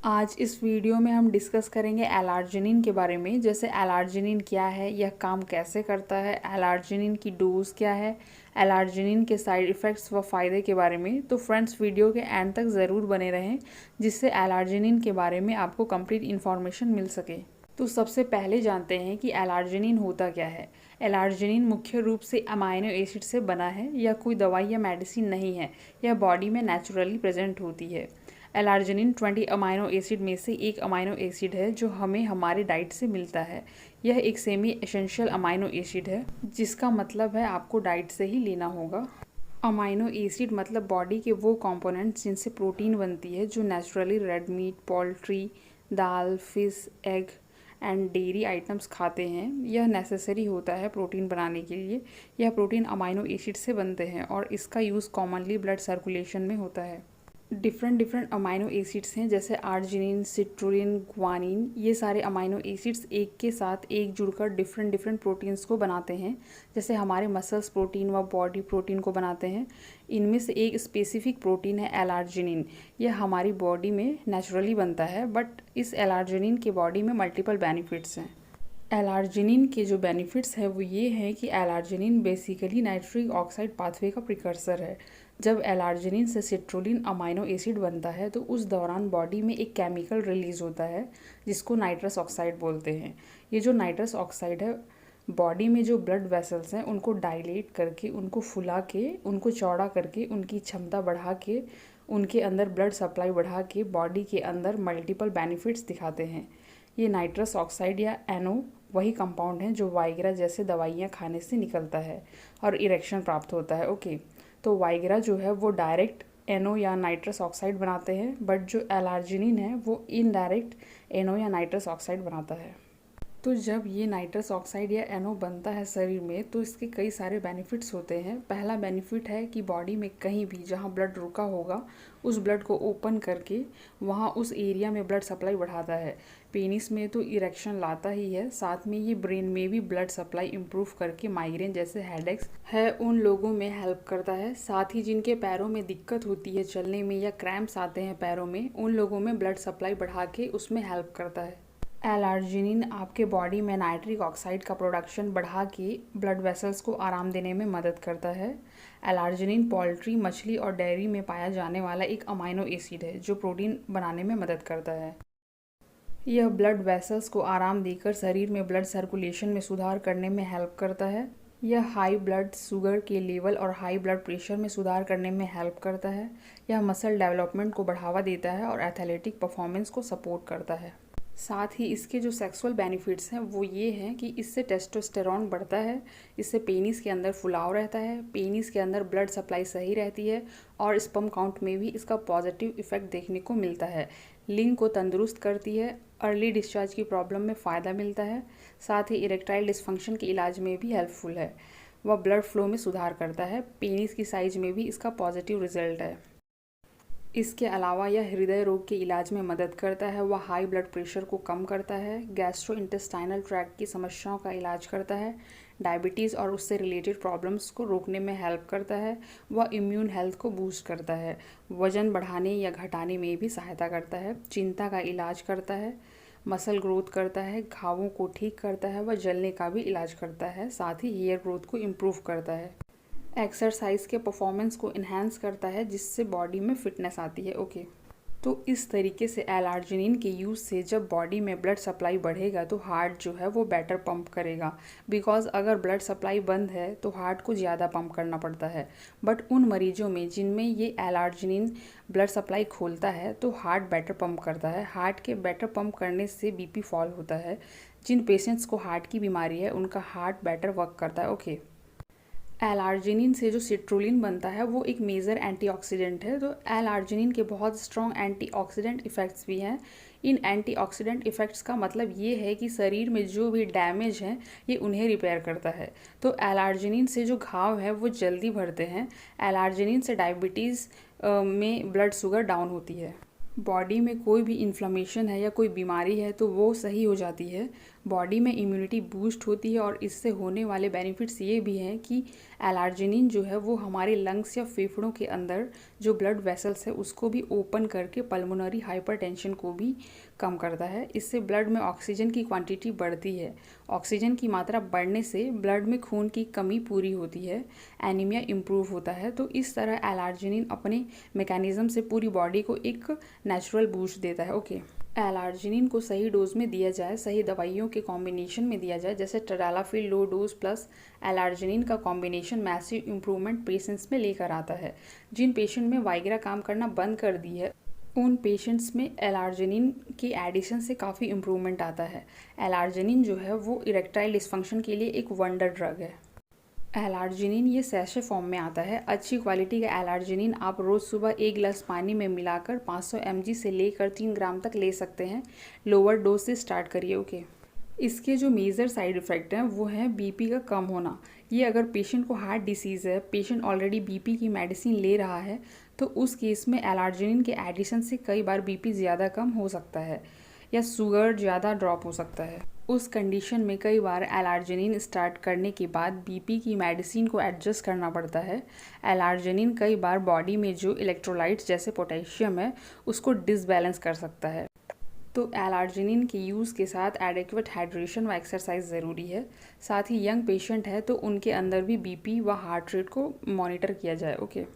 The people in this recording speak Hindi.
आज इस वीडियो में हम डिस्कस करेंगे एलार्जिनिन के बारे में। जैसे एलार्जिनिन क्या है, यह काम कैसे करता है, एलार्जिनिन की डोज क्या है, एलार्जिनिन के साइड इफ़ेक्ट्स व फ़ायदे के बारे में। तो फ्रेंड्स, वीडियो के एंड तक ज़रूर बने रहें जिससे एलार्जिनिन के बारे में आपको कंप्लीट इन्फॉर्मेशन मिल सके। तो सबसे पहले जानते हैं कि एलार्जिनिन होता क्या है। एलार्जिनिन मुख्य रूप से अमाइनो एसिड से बना है। यह कोई दवाई या मेडिसिन नहीं है, यह बॉडी में नेचुरली प्रेजेंट होती है। एलार्जिनिन 20 अमाइनो एसिड में से एक अमाइनो एसिड है जो हमें हमारे डाइट से मिलता है। यह एक सेमी एसेंशियल अमाइनो एसिड है, जिसका मतलब है आपको डाइट से ही लेना होगा। अमाइनो एसिड मतलब बॉडी के वो कंपोनेंट्स जिनसे प्रोटीन बनती है, जो naturally red meat, poultry, dal, fish, egg and dairy items खाते हैं। यह नेसेसरी होता है प्रोटीन बनाने के लिए। यह प्रोटीन अमाइनो एसिड से बनते हैं और इसका यूज़ कॉमनली ब्लड सर्कुलेशन में होता है। डिफरेंट अमाइनो एसिड्स हैं, जैसे आर्जिनिन, सिट्रुलिन, ग्वानिन। ये सारे अमाइनो एसिड्स एक के साथ एक जुड़कर डिफरेंट प्रोटीन्स को बनाते हैं। जैसे हमारे मसल्स प्रोटीन व बॉडी प्रोटीन को बनाते हैं। इनमें से एक स्पेसिफिक प्रोटीन है एलार्जिनिन। यह हमारी बॉडी में नेचुरली बनता है, बट इस एलार्जिनिन के बॉडी में मल्टीपल बेनिफिट्स हैं। एलार्जिनिन के जो बेनिफिट्स हैं वो ये हैं कि L-arginine basically nitric oxide pathway का प्रिकर्सर है। जब एलार्जिनिन से सिट्रुलिन अमाइनो एसिड बनता है तो उस दौरान बॉडी में एक केमिकल रिलीज होता है जिसको नाइट्रस ऑक्साइड बोलते हैं। ये जो नाइट्रस ऑक्साइड है, बॉडी में जो ब्लड वेसल्स हैं उनको डायलेट करके, उनको फुला के, उनको चौड़ा करके, उनकी क्षमता बढ़ा के, उनके अंदर ब्लड सप्लाई बढ़ा के बॉडी के अंदर मल्टीपल बेनिफिट्स दिखाते हैं। ये नाइट्रस ऑक्साइड या एनओ वही कंपाउंड है जो वाइग्रा जैसे दवाइयाँ खाने से निकलता है और इरेक्शन प्राप्त होता है। ओके, तो वाइग्रा जो है वो डायरेक्ट एनओ या नाइट्रस ऑक्साइड बनाते हैं, बट जो एलार्जिनिन है वो इनडायरेक्ट एनओ या नाइट्रस ऑक्साइड बनाता है। तो जब ये नाइट्रस ऑक्साइड या एनओ बनता है शरीर में तो इसके कई सारे बेनिफिट्स होते हैं। पहला बेनिफिट है कि बॉडी में कहीं भी जहाँ ब्लड रुका होगा उस ब्लड को ओपन करके वहाँ उस एरिया में ब्लड सप्लाई बढ़ाता है। पेनिस में तो इरेक्शन लाता ही है, साथ में ये ब्रेन में भी ब्लड सप्लाई इम्प्रूव करके माइग्रेन जैसे हेडेक्स है उन लोगों में हेल्प करता है। साथ ही जिनके पैरों में दिक्कत होती है चलने में या क्रैम्प्स आते हैं पैरों में, उन लोगों में ब्लड सप्लाई बढ़ा के उसमें हेल्प करता है। एलार्जिनिन आपके बॉडी में नाइट्रिक ऑक्साइड का प्रोडक्शन बढ़ा के ब्लड वेसल्स को आराम देने में मदद करता है। एलार्जिनिन पोल्ट्री, मछली और डेयरी में पाया जाने वाला एक अमाइनो एसिड है जो प्रोटीन बनाने में मदद करता है। यह ब्लड वेसल्स को आराम देकर शरीर में ब्लड सर्कुलेशन में सुधार करने में हेल्प करता है। यह हाई ब्लड शुगर के लेवल और हाई ब्लड प्रेशर में सुधार करने में हेल्प करता है। यह मसल डेवलपमेंट को बढ़ावा देता है और एथलेटिक परफॉर्मेंस को सपोर्ट करता है। साथ ही इसके जो सेक्सुअल बेनिफिट्स हैं वो ये हैं कि इससे टेस्टोस्टेरॉन बढ़ता है, इससे पेनिस के अंदर फुलाव रहता है, पेनिस के अंदर ब्लड सप्लाई सही रहती है और स्पर्म काउंट में भी इसका पॉजिटिव इफेक्ट देखने को मिलता है। लिंग को तंदुरुस्त करती है, अर्ली डिस्चार्ज की प्रॉब्लम में फ़ायदा मिलता है। साथ ही इरेक्टाइल डिस्फंक्शन के इलाज में भी हेल्पफुल है। वह ब्लड फ्लो में सुधार करता है। पेनिस की साइज में भी इसका पॉजिटिव रिजल्ट है। इसके अलावा यह हृदय रोग के इलाज में मदद करता है। वह हाई ब्लड प्रेशर को कम करता है, गैस्ट्रो इंटेस्टाइनल ट्रैक्ट की समस्याओं का इलाज करता है, डायबिटीज़ और उससे रिलेटेड प्रॉब्लम्स को रोकने में हेल्प करता है। वह इम्यून हेल्थ को बूस्ट करता है, वज़न बढ़ाने या घटाने में भी सहायता करता है, चिंता का इलाज करता है, मसल ग्रोथ करता है, घावों को ठीक करता है, वह जलने का भी इलाज करता है। साथ ही हेयर ग्रोथ को इम्प्रूव करता है। एक्सरसाइज के परफॉर्मेंस को इन्हेंस करता है जिससे बॉडी में फिटनेस आती है। ओके, तो इस तरीके से एलार्जिनिन के यूज़ से जब बॉडी में ब्लड सप्लाई बढ़ेगा तो हार्ट जो है वो बेटर पंप करेगा। बिकॉज अगर ब्लड सप्लाई बंद है तो हार्ट को ज़्यादा पंप करना पड़ता है। बट उन मरीजों में जिनमें ये एलार्जिनिन ब्लड सप्लाई खोलता है तो हार्ट बेटर पंप करता है। हार्ट के बेटर पंप करने से बीपी फॉल होता है। जिन पेशेंट्स को हार्ट की बीमारी है उनका हार्ट बेटर वर्क करता है। ओके, एलार्जिनिन से जो सिट्रुलिन बनता है वो एक मेजर एंटीऑक्सीडेंट है। तो एलार्जिनिन के बहुत स्ट्रॉन्ग एंटीऑक्सीडेंट इफ़ेक्ट्स भी हैं। इन एंटीऑक्सीडेंट इफ़ेक्ट्स का मतलब ये है कि शरीर में जो भी डैमेज हैं ये उन्हें रिपेयर करता है। तो एलार्जिनिन से जो घाव है वो जल्दी भरते हैं। एलार्जिनिन से डायबिटीज़ में ब्लड शुगर डाउन होती है। बॉडी में कोई भी इन्फ्लेमेशन है या कोई बीमारी है तो वो सही हो जाती है। बॉडी में इम्यूनिटी बूस्ट होती है और इससे होने वाले बेनिफिट्स ये भी हैं कि एलार्जिनिन जो है वो हमारे लंग्स या फेफड़ों के अंदर जो ब्लड वेसल्स है उसको भी ओपन करके पल्मोनरी हाइपरटेंशन को भी कम करता है। इससे ब्लड में ऑक्सीजन की क्वांटिटी बढ़ती है। ऑक्सीजन की मात्रा बढ़ने से ब्लड में खून की कमी पूरी होती है, एनीमिया इम्प्रूव होता है। तो इस तरह एलार्जिनिन अपने मैकेनिज्म से पूरी बॉडी को एक नेचुरल बूस्ट देता है। ओके, एलार्जिनिन को सही डोज में दिया जाए, सही दवाइयों के कॉम्बिनेशन में दिया जाए, जैसे टडालाफिल लो डोज प्लस एलार्जिनिन का कॉम्बिनेशन मैसिव इम्प्रूवमेंट पेशेंट्स में लेकर आता है। जिन पेशेंट में वाइग्रा काम करना बंद कर दी है उन पेशेंट्स में एलार्जिनिन की एडिशन से काफ़ी इम्प्रूवमेंट आता है। एलार्जिनिन जो है वो इरेक्टाइल डिस्फंक्शन के लिए एक वंडर ड्रग है। एलार्जिनिन ये सैशे फॉर्म में आता है। अच्छी क्वालिटी का एलार्जिनिन आप रोज़ सुबह 1 गिलास पानी में मिलाकर 500 mg से लेकर 3 ग्राम तक ले सकते हैं। लोअर डोज से स्टार्ट करिए। ओके, इसके जो मेजर साइड इफ़ेक्ट हैं वो है बीपी का कम होना। ये अगर पेशेंट को हार्ट डिसीज़ है, पेशेंट ऑलरेडी बीपी की मेडिसिन ले रहा है, तो उस केस में एलार्जिनिन के एडिशन से कई बार बीपी ज़्यादा कम हो सकता है या शुगर ज़्यादा ड्रॉप हो सकता है। उस कंडीशन में कई बार एलार्जिनिन स्टार्ट करने के बाद बीपी की मेडिसिन को एडजस्ट करना पड़ता है। एलार्जिनिन कई बार बॉडी में जो इलेक्ट्रोलाइट्स जैसे पोटेशियम है उसको डिसबैलेंस कर सकता है। तो एलार्जिनिन के यूज़ के साथ एडिक्वेट हाइड्रेशन व एक्सरसाइज ज़रूरी है। साथ ही यंग पेशेंट है तो उनके अंदर भी बीपी व हार्ट रेट को मॉनिटर किया जाए। ओके।